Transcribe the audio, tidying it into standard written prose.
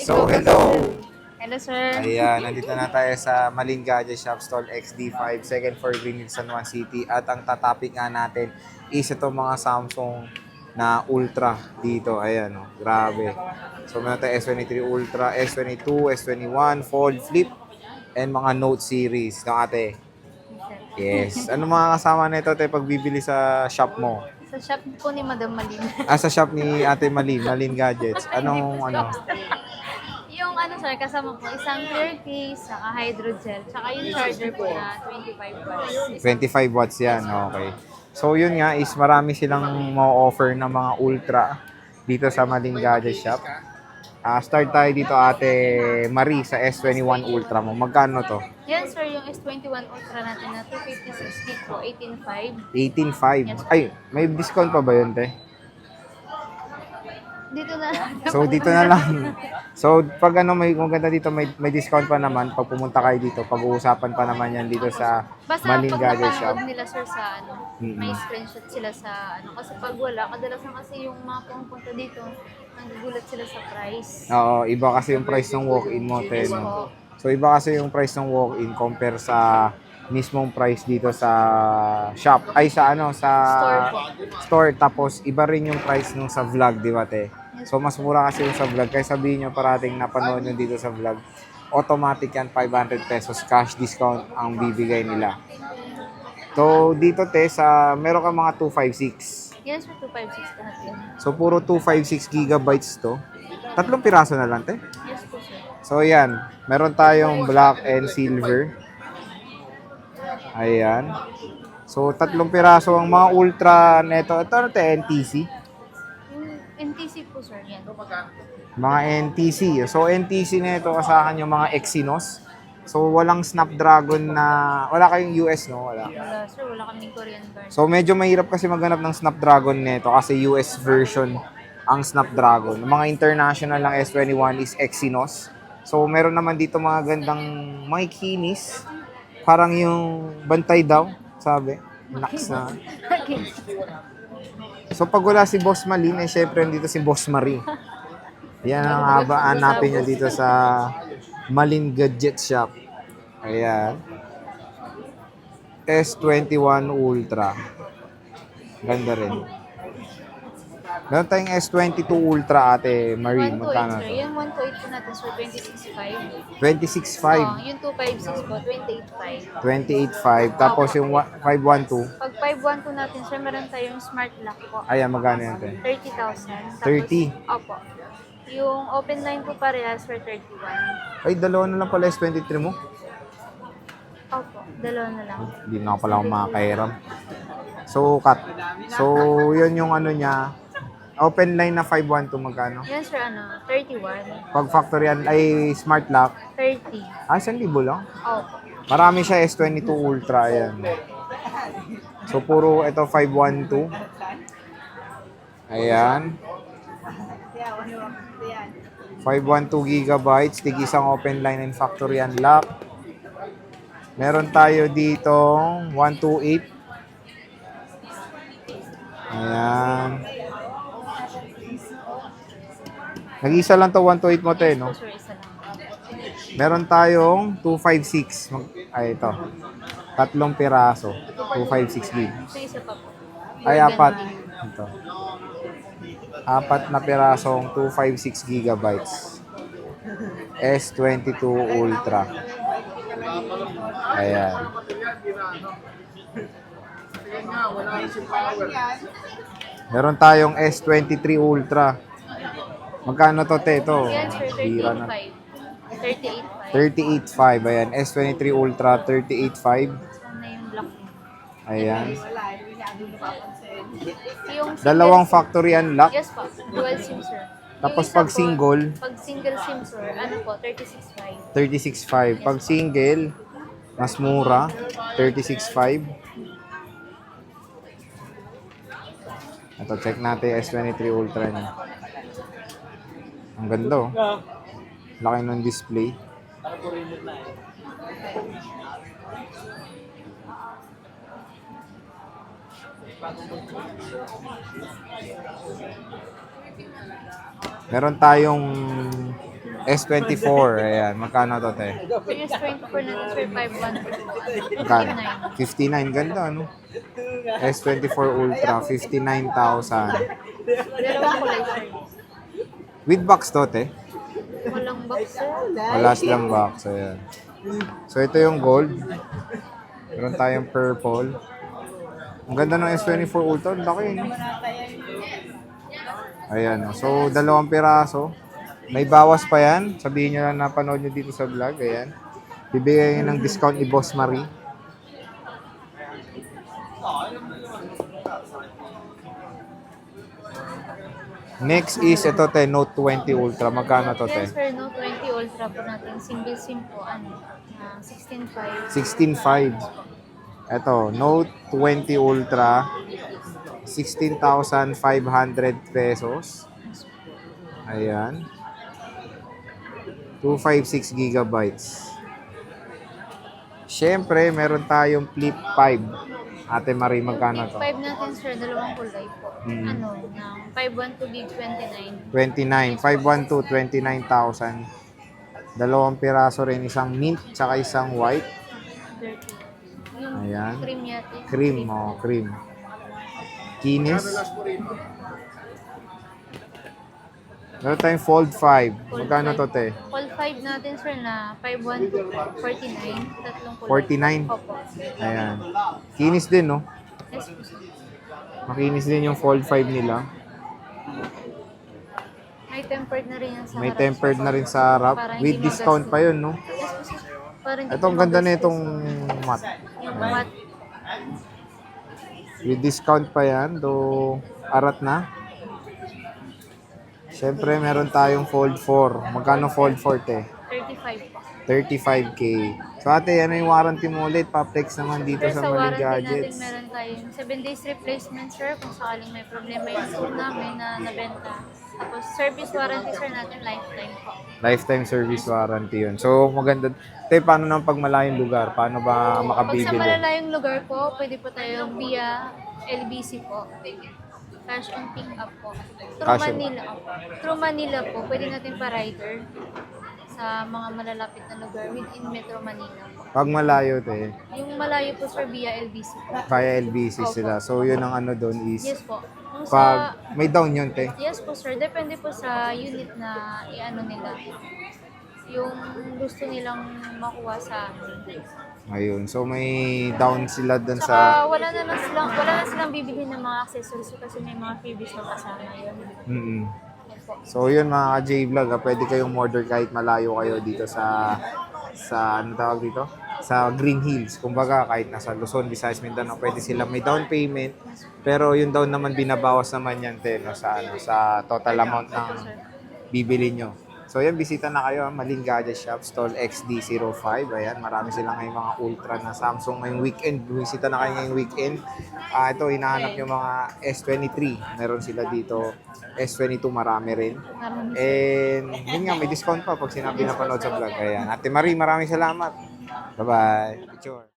So, hello! Hello, sir. Ayan, nandito na tayo sa Malin Gadget Shop Stall XD5, second floor Greenwich, San Juan City. At ang tatopic nga natin is ito mga Samsung na Ultra dito. Ayan, oh, grabe. So, meron tayo S23 Ultra, S22, S21, Fold, Flip, and mga Note series. No, ate? Yes. Ano mga kasama nito tayo pagbibili sa shop mo? Sa shop po ni Madam Malin. Sa shop ni Ate Malin, Malin Gadgets. Anong ano? Yung ano, sir, kasama po isang clear case, saka hydrogel, saka yung charger po na 25 watts. 25 watts yan, okay. So yun nga is marami silang ma-offer na mga ultra dito sa Malin Gadget Shop. Start tayo dito Ate Marie sa S21 Ultra mo. Magkano to? Yan, sir, yung S21 Ultra natin na 256 gig po, 18.5. 18.5. Ay, may discount pa ba yun, te? Dito na. So dito na lang. So pag ano may maganda dito may discount pa naman pag pumunta kayo dito, pag-uusapan pa naman yan dito sa Basta Malin pag Gadget Shop. napanood nila, sir, sa ano, may screenshot sila sa ano. Kasi pag wala, kadalasan kasi yung mga pumupunta dito, nagugulat sila sa price. Oo, iba kasi yung price ng walk-in mo, te, Yes no? po. So iba kasi yung price ng walk-in compare sa mismong price dito sa shop. Ay sa ano sa Store po. store tapos iba rin yung price nung sa vlog, di ba, te? So mas mura kasi yung sa vlog. Kaya sabihin nyo parating napanood nyo dito sa vlog, automatic yan 500 pesos cash discount ang bibigay nila. So dito, te, sa meron ka mga 256. Yan, sir, 256 lahat yan. So puro 256 gigabytes to. Tatlong piraso na lang, te. Yes po, sir. So yan, meron tayong black and silver. Ayan. So tatlong piraso ang mga ultra neto. Ito ano to, NTC? Yung NTC po, sir, yan. Mga NTC. So NTC neto kasakan yung mga Exynos. So walang Snapdragon na wala kayong US, no? Wala. Wala, sir, wala kaming Korean card. So medyo mahirap kasi maghanap ng Snapdragon neto kasi US version ang Snapdragon. Ang mga international ng S21 is Exynos. So meron naman dito mga gandang mga kinis. Parang yung bantay daw, sabi. Naks na. So pag wala si Boss Malin, eh syempre dito si Boss Marie. Yan ang hanapin nyo dito sa Malin Gadget Shop. Ayan. S21 Ultra. Ganda rin. Meron tayong S22 Ultra, Ate Marie. 128, Magkano sir. to? Yung 128 po natin, sir, 26.5. 26.5. Yung 256 po, 28.5. 28.5. Tapos yung 512. Pag 512 natin, sir, meron tayong smart lock po. Ayan, magkano yan, te? 30,000. 30? Opo. Yung open line po parehas for 31. Ay, dalawa na lang pala S23 mo. Opo, dalawa na lang. Hindi na ako pala akong makakairam. So, cut. So, yun yung ano niya. Open line na 512, magkano? Yan, sir, ano, 31. Pag factory ay smart lock, 30. 1,000 lang. Opo. Marami siya S22 Ultra, ayan. So, puro ito 512. Ayan. 512 gigabytes, tig isang open line and factory unlock. Meron tayo dito 128. Ayan. Nag-isa lang to 128 mo, te, no? Sir, isa lang. Meron tayong 256. Ay, ito. Tatlong piraso. 256 gig. So, isa pa po. Ay, apat. Ito. Apat na pirasong 256 gigabytes. S22 Ultra. Ayan. Meron tayong S23 Ultra. Magkano to, te? Ito. Yan, sir, Bira na. 38.5. 38.5. Ayan. S23 Ultra, 38.5. Sana yung black niya. Ayan. Yung Dalawang factory unlock. Yes po, dual SIM, sir. Tapos Yung isa pag po, single? Pag single SIM, sir, ano po, 36.5. 36.5. Pag single, mas mura. 36.5. Ito, check natin yung S23 Ultra niya. Ang ganda, oh. Laki ng display. Meron tayong S24, ayan. Magkano to, te? Yung S24 natin, sir, 512. Magkano? 59. 59, ganda, no? S24 Ultra, 59,000. Dalawang kulay, sir. With box to, te? Walang box, sir. Wala silang box, ayan. So, ito yung gold. Meron tayong purple. Ang ganda ng S24 Ultra, ang laki, no? Ayan, no? So, dalawang piraso. May bawas pa yan. Sabihin nyo lang napanood nyo dito sa vlog. Ayan. Bibigyan ng discount ni Boss Marie. Next is ito, te, Note 20 Ultra. Magkano to, te? Yes, sir, no 20 Ultra po natin. Single SIM po, 16.5. 16.5. Ito, Note 20 Ultra. 16,500 pesos. Ayan. 256 gigabytes. Siyempre, meron tayong Flip 5. Ate Marie, magkano to? 5 natin, sir, dalawang kulay po. Mm. Ng 512 gig 29. 29. 512, 29,000. Dalawang piraso rin. Isang mint, tsaka isang white. 30. Yung Ayan. cream yate. Cream, oh, cream. Kinis. Meron tayong Fold 5. Magkano to, te? All 5 natin, sir, na 512 49. Tatlong kulay. 49. Opo. Ayan. Kinis din, no? Yes, po, sir. Makinis din yung Fold 5 nila. May tempered na rin yan sa May harap, tempered sir. na rin sa harap. Para With hindi discount magastos. pa yun, no? Yes, po, sir. Para hindi Ito, ang po ganda na magastos. itong mat. Yung mat. With discount pa yan, do arat na. Siyempre, meron tayong Fold 4. Magkano Fold 4, te? 35 po. 35K. So, ate, ano yung warranty mo ulit? Pa-flex naman dito Sir, sa sa Maling warranty natin, Gadgets. meron tayong 7 days replacement, sir, kung sakaling may problema yung phone namin na nabenta. Tapos, service warranty, sir, natin lifetime po. Lifetime service warranty yun. So, maganda. Te, paano naman pag malayong lugar? Paano ba Pag sa makabibili? malalayong lugar po, pwede po tayo via LBC po. Cash on pick up po. Through Cash on- Manila po. Through Manila po, pwede natin pa-rider sa mga malalapit na lugar within Metro Manila po. Pag malayo, te, Yung malayo po, sir, via LBC po. kaya LBC sila. So, yun ang ano doon is, Yes po. Kung pag may down yun, te. Yes po, sir. Depende po sa unit na i-ano nila. Yung gusto nilang makuha sa amin. Ayun. So, may down sila doon sa... Saka wala na silang bibili ng mga accessories kasi may mga freebies na kasama yun. Mm-mm. Yan po. So, yun mga ka-J-Vlog, pwede kayong order kahit malayo kayo dito sa ano tawag dito? Sa Green Hills. Kumbaga, kahit nasa Luzon, Visayas, Mindanao, pwede sila may down payment. Pero yung down naman, binabawas naman yan, te, no, sa total amount ng Sir. bibili nyo. So, yan, bisita na kayo, Maling Gadget Shop, stall XD05. Ayan, marami silang ngayong mga ultra na Samsung ngayong weekend. Bisita na kayo ngayong weekend. Ito, hinahanap nyo mga S23. Meron sila dito. S22, marami rin. Maraming And, yun nga, may discount pa pag sinabi na panood sa vlog. Ayan. Ate Marie, maraming salamat. Bye-bye. Picture.